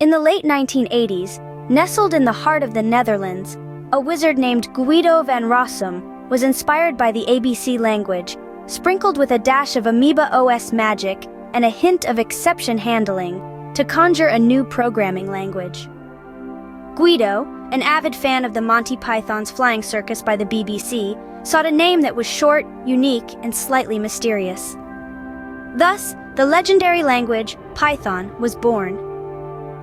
In the late 1980s, nestled in the heart of the Netherlands, a wizard named Guido van Rossum was inspired by the ABC language, sprinkled with a dash of Amoeba OS magic and a hint of exception handling, to conjure a new programming language. Guido, an avid fan of the Monty Python's Flying Circus by the BBC, sought a name that was short, unique, and slightly mysterious. Thus, the legendary language, Python, was born.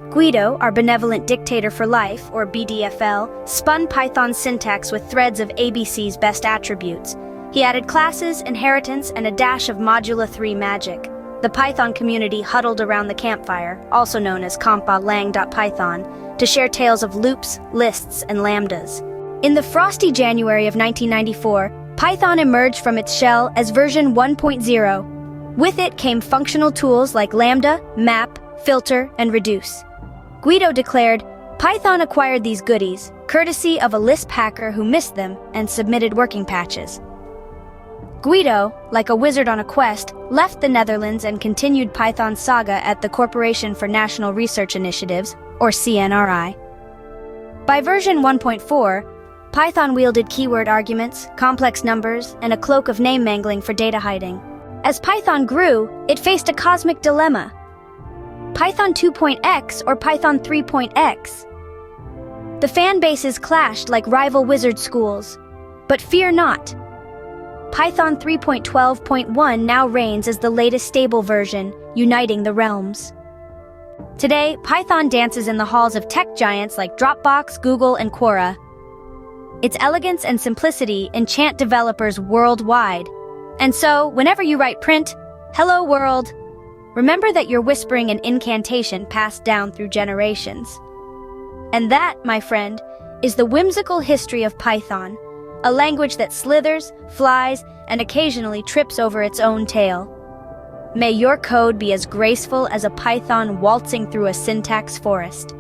Guido, our benevolent dictator for life, or BDFL, spun Python's syntax with threads of ABC's best attributes. He added classes, inheritance, and a dash of Modula 3 magic. The Python community huddled around the campfire, also known as compa-lang.python, to share tales of loops, lists, and lambdas. In the frosty January of 1994, Python emerged from its shell as version 1.0. With it came functional tools like lambda, map, filter, and reduce. Guido declared, Python acquired these goodies, courtesy of a Lisp hacker who missed them and submitted working patches. Guido, like a wizard on a quest, left the Netherlands and continued Python's saga at the Corporation for National Research Initiatives, or CNRI. By version 1.4, Python wielded keyword arguments, complex numbers, and a cloak of name mangling for data hiding. As Python grew, it faced a cosmic dilemma. Python 2.x or Python 3.x? The fan bases clashed like rival wizard schools. But fear not. Python 3.12.1 now reigns as the latest stable version, uniting the realms. Today, Python dances in the halls of tech giants like Dropbox, Google, and Quora. Its elegance and simplicity enchant developers worldwide. And so, whenever you write print, "Hello world," remember that you're whispering an incantation passed down through generations. And that, my friend, is the whimsical history of Python, a language that slithers, flies, and occasionally trips over its own tail. May your code be as graceful as a python waltzing through a syntax forest.